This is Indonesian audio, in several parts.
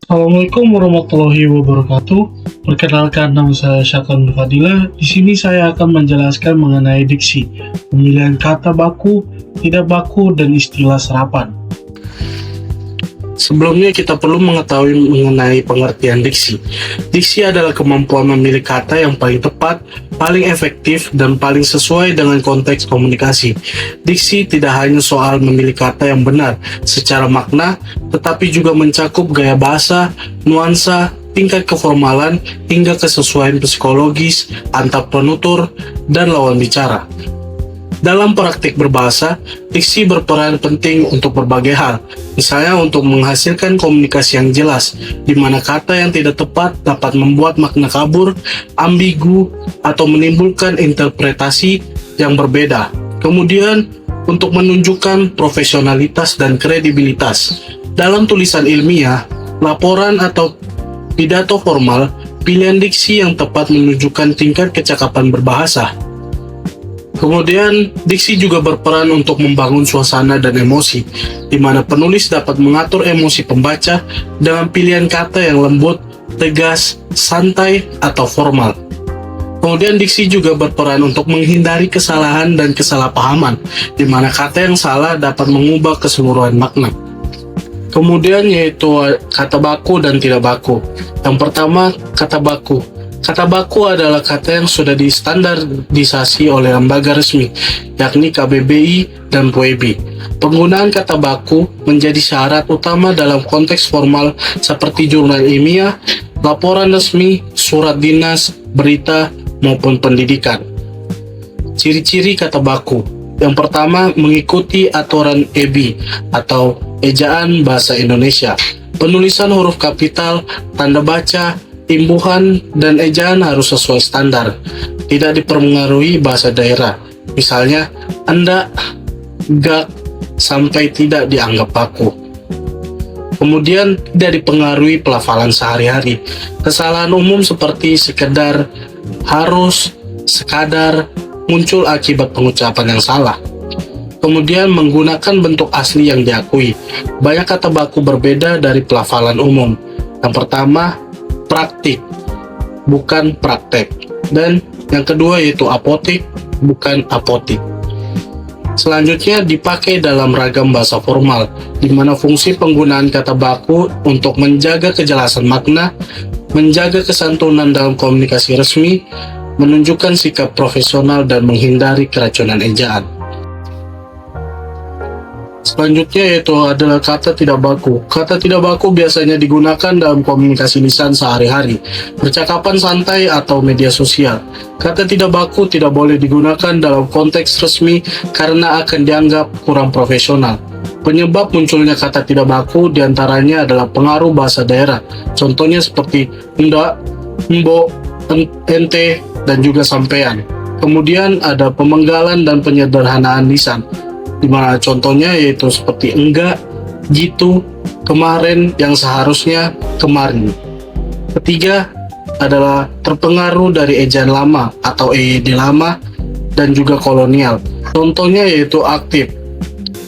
Assalamualaikum warahmatullahi wabarakatuh. Perkenalkan, nama saya Syakal Fadila. Di sini saya akan menjelaskan mengenai diksi, pemilihan kata baku, tidak baku, dan istilah serapan. Sebelumnya kita perlu mengetahui mengenai pengertian diksi. Diksi adalah kemampuan memilih kata yang paling tepat, paling efektif, dan paling sesuai dengan konteks komunikasi. Diksi tidak hanya soal memilih kata yang benar secara makna, tetapi juga mencakup gaya bahasa, nuansa, tingkat keformalan, hingga kesesuaian psikologis antar penutur dan lawan bicara. Dalam praktik berbahasa, diksi berperan penting untuk berbagai hal, misalnya untuk menghasilkan komunikasi yang jelas, di mana kata yang tidak tepat dapat membuat makna kabur, ambigu, atau menimbulkan interpretasi yang berbeda. Kemudian, untuk menunjukkan profesionalitas dan kredibilitas. Dalam tulisan ilmiah, laporan atau pidato formal, pilihan diksi yang tepat menunjukkan tingkat kecakapan berbahasa. Kemudian, diksi juga berperan untuk membangun suasana dan emosi, di mana penulis dapat mengatur emosi pembaca dengan pilihan kata yang lembut, tegas, santai, atau formal. Kemudian, diksi juga berperan untuk menghindari kesalahan dan kesalahpahaman, di mana kata yang salah dapat mengubah keseluruhan makna. Kemudian yaitu kata baku dan tidak baku. Yang pertama, kata baku. Kata baku adalah kata yang sudah distandarisasi oleh lembaga resmi, yakni KBBI dan PUEBI. Penggunaan kata baku menjadi syarat utama dalam konteks formal seperti jurnal ilmiah, laporan resmi, surat dinas, berita, maupun pendidikan. Ciri-ciri kata baku. Yang pertama, mengikuti aturan EBI atau Ejaan Bahasa Indonesia. Penulisan huruf kapital, tanda baca, imbuhan, dan ejaan harus sesuai standar, tidak dipengaruhi bahasa daerah. Misalnya, anda, gak, sampai tidak dianggap baku. Kemudian, tidak dipengaruhi pelafalan sehari-hari. Kesalahan umum seperti sekedar, harus, sekadar, muncul akibat pengucapan yang salah. Kemudian, menggunakan bentuk asli yang diakui. Banyak kata baku berbeda dari pelafalan umum. Yang pertama, praktik, bukan praktek. Dan yang kedua yaitu apotik, bukan apotik. Selanjutnya dipakai dalam ragam bahasa formal, di mana fungsi penggunaan kata baku untuk menjaga kejelasan makna, menjaga kesantunan dalam komunikasi resmi, menunjukkan sikap profesional dan menghindari keracunan ejaan. Selanjutnya yaitu adalah kata tidak baku. Kata tidak baku biasanya digunakan dalam komunikasi lisan sehari-hari, percakapan santai atau media sosial. Kata tidak baku tidak boleh digunakan dalam konteks resmi karena akan dianggap kurang profesional. Penyebab munculnya kata tidak baku diantaranya adalah pengaruh bahasa daerah. Contohnya seperti ndak, mbok, ente, dan juga sampean. Kemudian ada pemenggalan dan penyederhanaan lisan, di mana contohnya yaitu seperti enggak, gitu, kemarin yang seharusnya kemarin. Ketiga adalah terpengaruh dari ejaan lama atau EYD lama dan juga kolonial. Contohnya yaitu aktif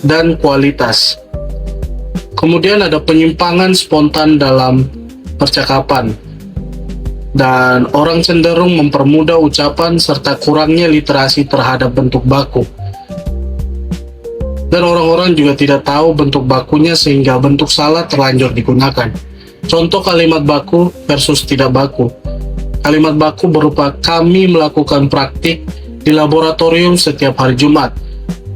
dan kualitas. Kemudian ada penyimpangan spontan dalam percakapan, dan orang cenderung mempermudah ucapan serta kurangnya literasi terhadap bentuk baku. Dan orang-orang juga tidak tahu bentuk bakunya sehingga bentuk salah terlanjur digunakan. Contoh kalimat baku versus tidak baku. Kalimat baku berupa kami melakukan praktik di laboratorium setiap hari Jumat.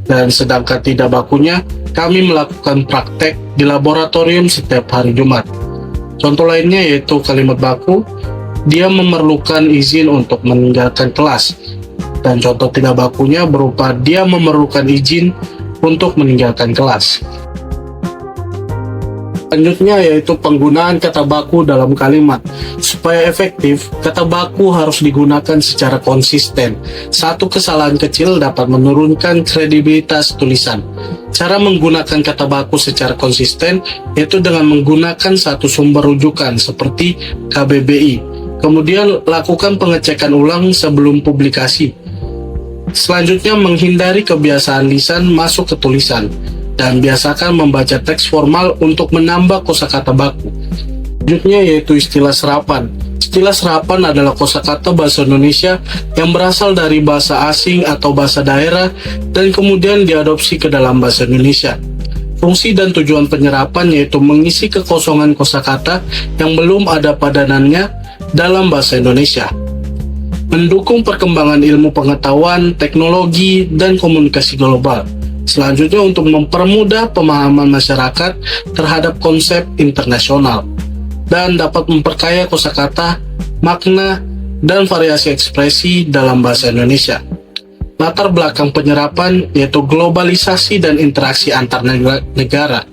Dan sedangkan tidak bakunya, kami melakukan praktek di laboratorium setiap hari Jumat. Contoh lainnya yaitu kalimat baku, dia memerlukan izin untuk meninggalkan kelas. Dan contoh tidak bakunya berupa dia memerlukan izin untuk meninggalkan kelas. Selanjutnya yaitu penggunaan kata baku dalam kalimat. Supaya efektif, kata baku harus digunakan secara konsisten. Satu kesalahan kecil dapat menurunkan kredibilitas tulisan. Cara menggunakan kata baku secara konsisten yaitu dengan menggunakan satu sumber rujukan seperti KBBI. Kemudian lakukan pengecekan ulang sebelum publikasi. Selanjutnya, menghindari kebiasaan lisan masuk ke tulisan, dan biasakan membaca teks formal untuk menambah kosakata baku. Selanjutnya yaitu istilah serapan. Istilah serapan adalah kosakata bahasa Indonesia yang berasal dari bahasa asing atau bahasa daerah dan kemudian diadopsi ke dalam bahasa Indonesia. Fungsi dan tujuan penyerapan yaitu mengisi kekosongan kosakata yang belum ada padanannya dalam bahasa Indonesia. Mendukung perkembangan ilmu pengetahuan, teknologi, dan komunikasi global. Selanjutnya untuk mempermudah pemahaman masyarakat terhadap konsep internasional dan dapat memperkaya kosakata, makna, dan variasi ekspresi dalam bahasa Indonesia. Latar belakang penyerapan yaitu globalisasi dan interaksi antar negara.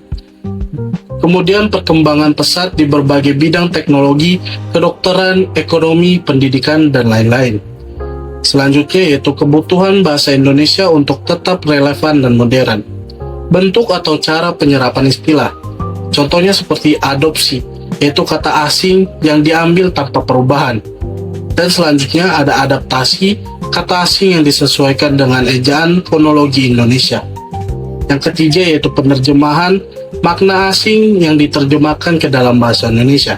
Kemudian perkembangan pesat di berbagai bidang teknologi, kedokteran, ekonomi, pendidikan, dan lain-lain. Selanjutnya yaitu kebutuhan bahasa Indonesia untuk tetap relevan dan modern. Bentuk atau cara penyerapan istilah. Contohnya seperti adopsi, yaitu kata asing yang diambil tanpa perubahan. Dan selanjutnya ada adaptasi, kata asing yang disesuaikan dengan ejaan fonologi Indonesia. Yang ketiga yaitu penerjemahan, makna asing yang diterjemahkan ke dalam bahasa Indonesia.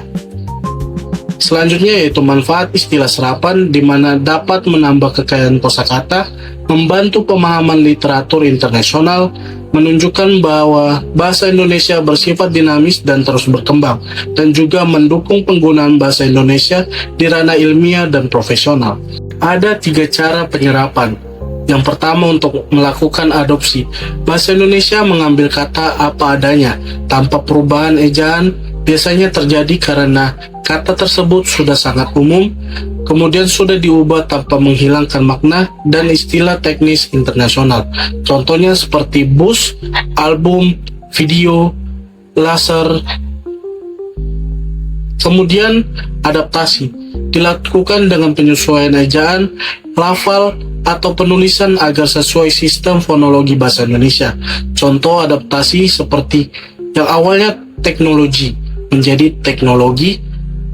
Selanjutnya yaitu manfaat istilah serapan di mana dapat menambah kekayaan kosakata, membantu pemahaman literatur internasional, menunjukkan bahwa bahasa Indonesia bersifat dinamis dan terus berkembang, dan juga mendukung penggunaan bahasa Indonesia di ranah ilmiah dan profesional. Ada 3 cara penyerapan. Yang pertama untuk melakukan adopsi. Bahasa Indonesia mengambil kata apa adanya, tanpa perubahan ejaan, biasanya terjadi karena kata tersebut sudah sangat umum, kemudian sudah diubah tanpa menghilangkan makna dan istilah teknis internasional. Contohnya seperti bus, album, video, laser. Kemudian adaptasi dilakukan dengan penyesuaian ejaan, lafal, atau penulisan agar sesuai sistem fonologi bahasa Indonesia. Contoh adaptasi seperti yang awalnya teknologi menjadi teknologi,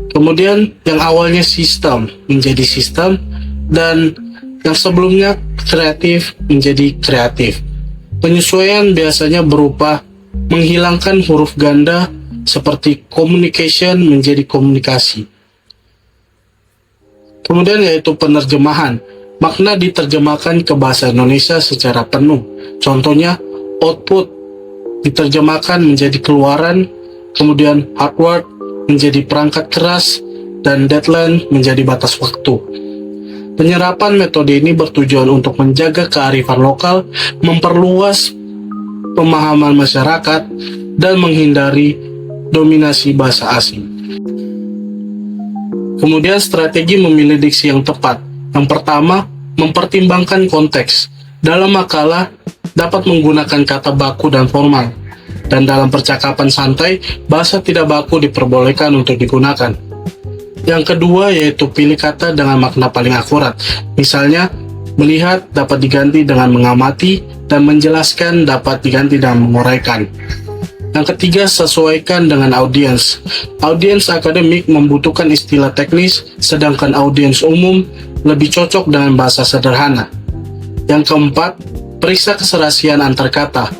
kemudian yang awalnya sistem menjadi sistem, dan yang sebelumnya kreatif menjadi kreatif. Penyesuaian biasanya berupa menghilangkan huruf ganda seperti communication menjadi komunikasi. Kemudian yaitu penerjemahan. Makna diterjemahkan ke bahasa Indonesia secara penuh. Contohnya output diterjemahkan menjadi keluaran, kemudian hardware menjadi perangkat keras, dan deadline menjadi batas waktu. Penyerapan metode ini bertujuan untuk menjaga kearifan lokal, memperluas pemahaman masyarakat, dan menghindari dominasi bahasa asing. Kemudian strategi memilih diksi yang tepat. Yang pertama, mempertimbangkan konteks. Dalam makalah dapat menggunakan kata baku dan formal. Dan dalam percakapan santai, bahasa tidak baku diperbolehkan untuk digunakan. Yang kedua yaitu pilih kata dengan makna paling akurat. Misalnya, melihat dapat diganti dengan mengamati, dan menjelaskan dapat diganti dengan menguraikan. Yang ketiga, sesuaikan dengan audiens. Audiens akademik membutuhkan istilah teknis, sedangkan audiens umum lebih cocok dengan bahasa sederhana. Yang keempat, periksa keserasian antar kata.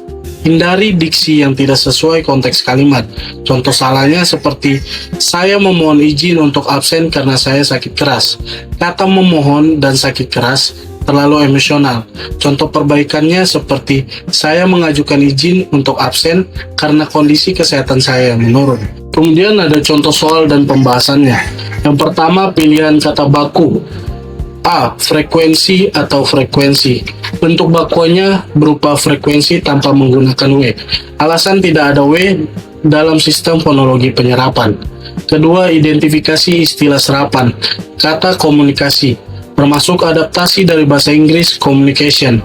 Hindari diksi yang tidak sesuai konteks kalimat. Contoh salahnya seperti, saya memohon izin untuk absen karena saya sakit keras. Kata memohon dan sakit keras terlalu emosional. Contoh perbaikannya seperti, saya mengajukan izin untuk absen karena kondisi kesehatan saya yang menurun. Kemudian ada contoh soal dan pembahasannya. Yang pertama, pilihan kata baku. A. Frekuensi atau frekuensi. Bentuk bakuannya berupa frekuensi tanpa menggunakan W. Alasan tidak ada W dalam sistem fonologi penyerapan. Kedua, identifikasi istilah serapan. Kata komunikasi, termasuk adaptasi dari bahasa Inggris communication.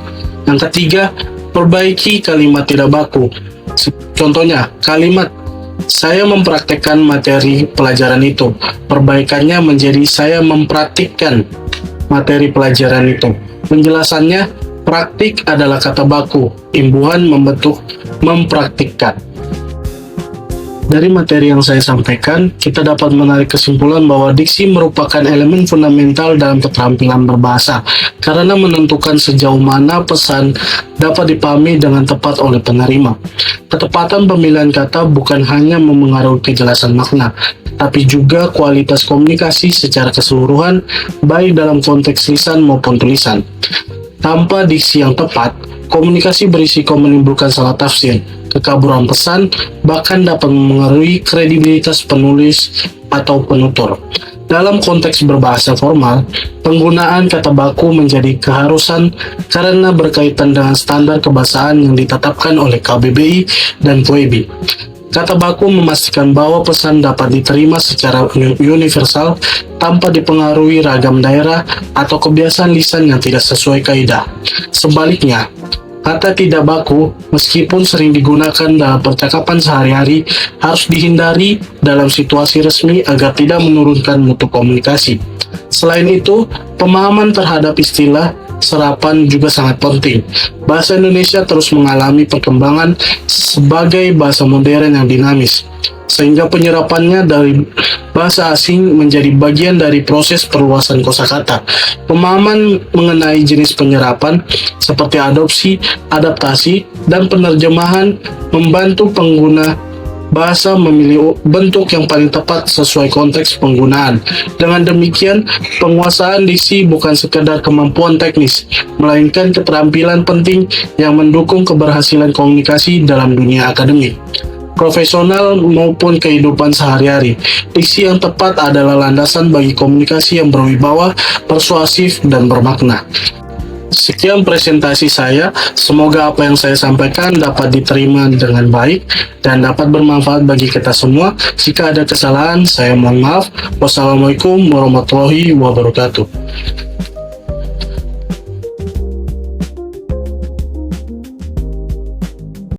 Yang ketiga, perbaiki kalimat tidak baku. Contohnya, kalimat saya mempraktekkan materi pelajaran itu. Perbaikannya menjadi saya mempraktikkan materi pelajaran itu. Penjelasannya, praktik adalah kata baku, imbuhan membentuk mempraktikkan. Dari materi yang saya sampaikan, kita dapat menarik kesimpulan bahwa diksi merupakan elemen fundamental dalam keterampilan berbahasa karena menentukan sejauh mana pesan dapat dipahami dengan tepat oleh penerima. Ketepatan pemilihan kata bukan hanya memengaruhi kejelasan makna, tapi juga kualitas komunikasi secara keseluruhan, baik dalam konteks lisan maupun tulisan. Tanpa diksi yang tepat, komunikasi berisiko menimbulkan salah tafsir, kekaburan pesan, bahkan dapat memengaruhi kredibilitas penulis atau penutur. Dalam konteks berbahasa formal, penggunaan kata baku menjadi keharusan karena berkaitan dengan standar kebahasaan yang ditetapkan oleh KBBI dan POEBI. Kata baku memastikan bahwa pesan dapat diterima secara universal tanpa dipengaruhi ragam daerah atau kebiasaan lisan yang tidak sesuai kaidah. Sebaliknya, kata tidak baku, meskipun sering digunakan dalam percakapan sehari-hari, harus dihindari dalam situasi resmi agar tidak menurunkan mutu komunikasi. Selain itu, pemahaman terhadap istilah serapan juga sangat penting. Bahasa Indonesia terus mengalami perkembangan sebagai bahasa modern yang dinamis, sehingga penyerapannya dari bahasa asing menjadi bagian dari proses perluasan kosakata. Pemahaman mengenai jenis penyerapan seperti adopsi, adaptasi, dan penerjemahan membantu pengguna bahasa memilih bentuk yang paling tepat sesuai konteks penggunaan. Dengan demikian, penguasaan diksi bukan sekedar kemampuan teknis, melainkan keterampilan penting yang mendukung keberhasilan komunikasi dalam dunia akademik, profesional maupun kehidupan sehari-hari. Diksi yang tepat adalah landasan bagi komunikasi yang berwibawa, persuasif, dan bermakna. Sekian presentasi saya, semoga apa yang saya sampaikan dapat diterima dengan baik dan dapat bermanfaat bagi kita semua. Jika ada kesalahan, saya mohon maaf. Wassalamualaikum warahmatullahi wabarakatuh.